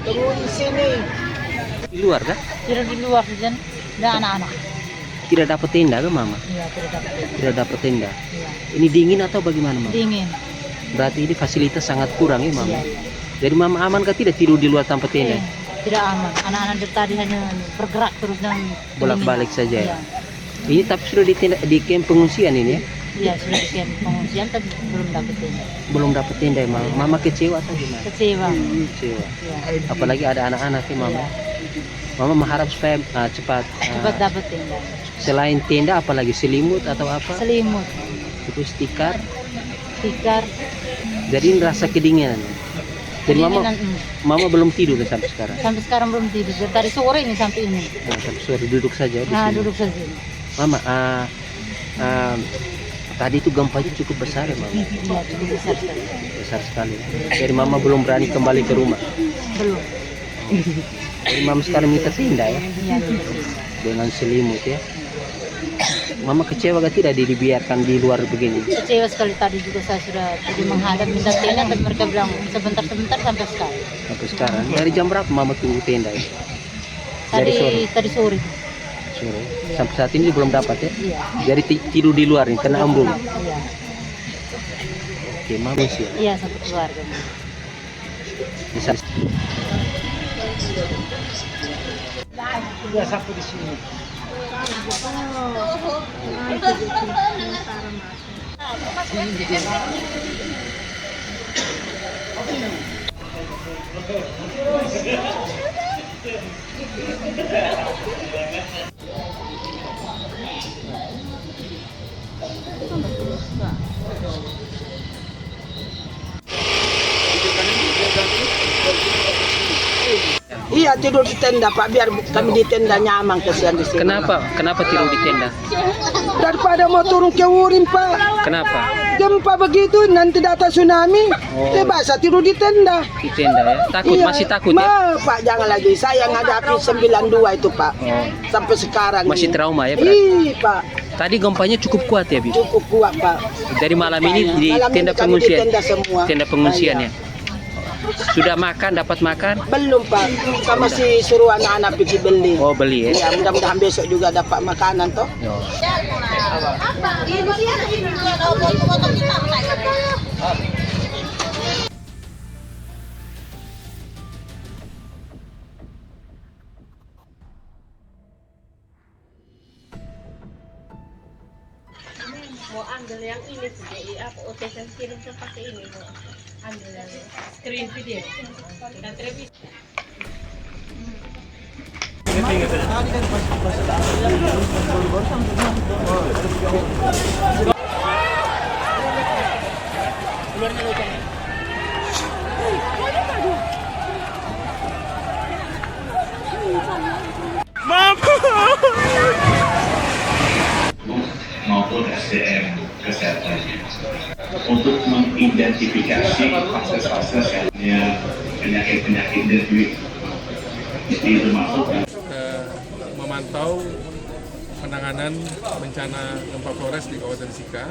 Turun di sini. Di luar kan? Tidak di luar dan anak-anak. Tidak dapat tenda ke mama? Iya, tidak dapat. Tidak dapat tenda. Iya. Ini dingin atau bagaimana mama? Dingin. Berarti ini fasilitas sangat kurang ya mama? Iya. Jadi mama aman kah tidak tidur di luar tanpa tenda? Tidak aman. Anak-anak dari tadi hanya bergerak terus dan Bolak-balik saja ya? Iya. Ini tapi sudah di camp pengungsian ini ya? Iya, sudah di camp pengungsian tapi belum dapat tenda. Belum dapat tenda ya mama? Mama kecewa atau gimana? Kecewa. Kecewa. Iya. Apalagi ada anak-anak ya mama? Iya. Mama mengharap supaya cepat Dapat tenda. selain tenda apalagi selimut atau apa? Selimut, Terus tikar. tikar, Jadi rasa kedinginan. Jadi kedinginan, mama belum tidur sampai sekarang. sampai sekarang belum tidur. Dari tadi sore ini sampai ini. Nah, sampai sore duduk saja di Nah, sini. duduk saja. Mama, tadi itu gempanya cukup besar ya mama? Iya, cukup besar sekali. Besar sekali. Jadi mama belum berani kembali ke rumah. Belum. Jadi mama sekarang minta tenda ya, Iya, dengan selimut ya. Mama kecewa gak tidak dibiarkan di luar begini? kecewa sekali. Tadi juga saya sudah pergi menghadap minta tenda dan mereka bilang sebentar-sebentar sampai sekarang. Sampai sekarang. Dari jam berapa mama tunggu tenda ya? Dari sore. Tadi sore. Sore. Sampai saat ini belum dapat ya? Iya. Jadi tidur di luar nih, kena embun. Iya. Oke, mama sih. Iya, sampai keluarga. Bisa. Sudah sampai di sini. Iya, tidur di tenda Pak, biar kami di tenda nyaman kesian di sini. Kenapa? Kenapa tidur di tenda? Daripada mau turun ke Wurin Pak. Kenapa? Gempa begitu nanti data tsunami, Oh. bahasa tidur di tenda. Di tenda ya? Takut? Iya. Masih takut ya? Pak, jangan lagi. Saya ngadapi 92 itu Pak. Oh. Sampai sekarang Masih ini. trauma ya berarti? Iya Pak, Tadi gempanya cukup kuat ya, Bi? cukup kuat Pak. Dari malam ini di Malam ini tenda kami di pengungsian? tenda semua. Tenda pengungsian Iya. ya? Sudah makan, dapat makan? Belum Pak, kita masih suruh anak-anak pergi beli. Oh, beli ya? Ya, mudah-mudahan besok juga dapat makanan toh. Oh. Mau ambil yang ini sih, apa OTC kirim ke pakai ini mau ambil yang screen video dan televisi. maupun SDM kesehatan untuk mengidentifikasi fase-fase penyakit-penyakit endemik itu termasuk memantau penanganan bencana gempa Flores di Kabupaten Sika.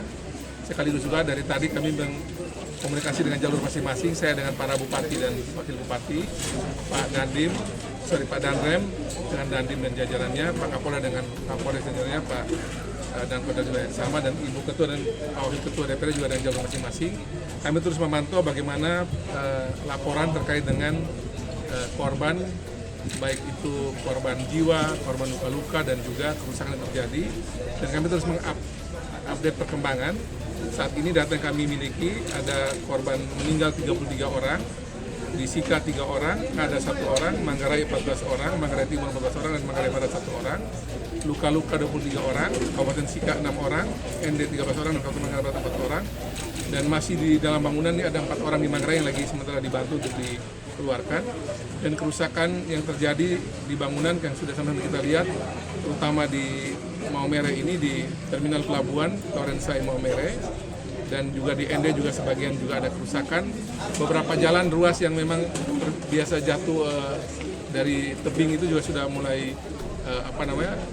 Sekaligus juga dari tadi kami berkomunikasi dengan jalur masing-masing, saya dengan para bupati dan wakil bupati, Pak Danrem dengan Dandim dan jajarannya, Pak Kapolda dengan Kapolres dan jajarannya, Pak dan Kodam juga yang sama, dan Ibu Ketua dan Pak Wakil Ketua DPR juga dengan jalur masing-masing. Kami terus memantau bagaimana laporan terkait dengan korban, baik itu korban jiwa, korban luka-luka, dan juga kerusakan yang terjadi. Dan kami terus mengupdate perkembangan. Saat ini data yang kami miliki ada korban meninggal 33 orang, di Sika 3 orang, ada 1 orang, Manggarai 14 orang, Manggarai Timur 14 orang, dan Manggarai Barat 1 orang. Luka-luka 23 orang, Kabupaten Sika 6 orang, ND 13 orang, dan Kabupaten Manggarai Barat 4 orang. Dan masih di dalam bangunan ini ada 4 orang di Manggarai yang lagi sementara dibantu untuk dikeluarkan. Dan kerusakan yang terjadi di bangunan yang sudah sama kita lihat, terutama di Maumere ini, di Terminal Pelabuhan Torrensai Maumere, dan juga di ND juga sebagian juga ada kerusakan. Beberapa jalan ruas yang memang biasa jatuh dari tebing itu juga sudah mulai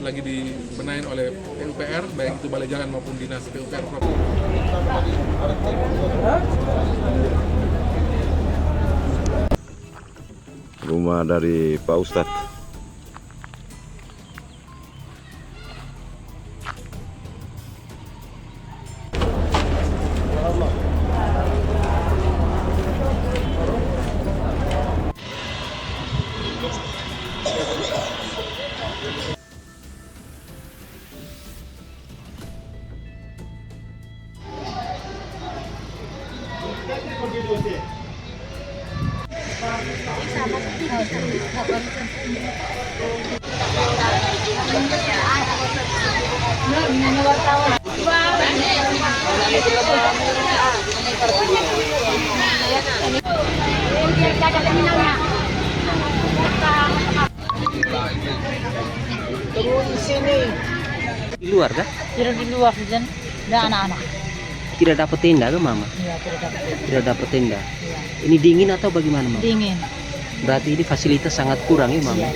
lagi dibenahin oleh PUPR, baik itu balai jalan maupun dinas PUPR provinsi. Rumah dari Pak Ustadz. Turun di sini. Di luar kah? Tidak di luar dan ada anak-anak. Tidak dapat tenda ke mama? Iya, tidak dapat. Tidak dapat tenda. Iya. Ini dingin atau bagaimana mama? Dingin. Berarti ini fasilitas sangat kurang ya mama? Iya.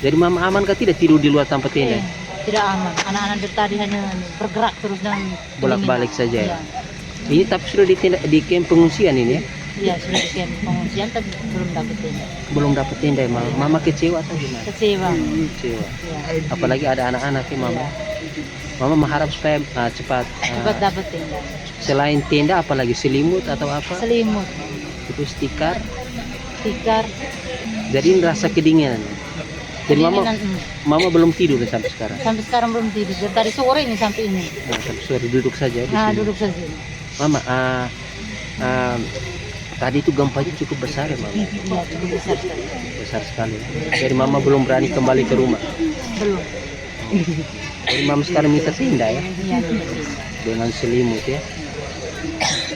Jadi mama aman kah tidak tidur di luar tanpa tenda? Tidak aman. Anak-anak dari tadi hanya bergerak terus dan Bolak-balik saja ya? Iya. Ini tapi sudah di camp pengungsian ini ya? Iya, sudah di camp pengungsian tapi belum dapat tenda. Belum dapat tenda ya mama? Mama kecewa atau gimana? Kecewa. Kecewa. Iya. Apalagi ada anak-anak ya mama? Iya. Mama mengharap supaya cepat Cepat dapat tenda. selain tenda apalagi selimut atau apa? Selimut, Itu tikar. tikar, Jadi ini rasa kedinginan. Jadi mama kedinginan, belum tidur sampai sekarang. sampai sekarang belum tidur. Dari tadi sore ini sampai ini. Nah, sampai sore duduk saja di Nah, sini. duduk saja. Mama, tadi itu gempanya cukup besar ya mama? Iya, cukup besar sekali. Besar sekali. Jadi mama belum berani kembali ke rumah. Belum. Jadi mama sekarang minta tenda ya, Iya, belum. dengan selimut ya.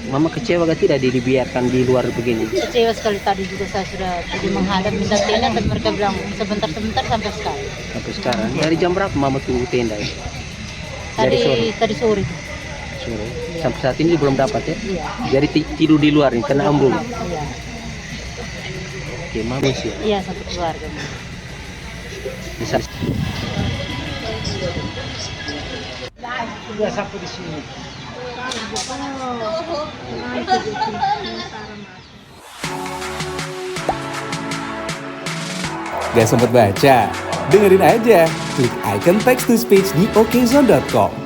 Mama kecewa gak tidak dibiarkan di luar begini? Kecewa sekali tadi juga saya sudah jadi menghadap minta tenda dan mereka bilang sebentar-sebentar sampai sekarang. Sampai sekarang. Dari jam berapa mama tunggu tenda ya? Dari sore. Tadi sore. Sore. Sampai saat ini belum dapat ya? Iya. Jadi tidur di luar nih, kena embung. Iya. Oke, mama sih. Iya, satu keluarga. Bisa. Sudah sampai di sini. Gak sempet baca? Dengerin aja, klik icon text to speech di okezone.com.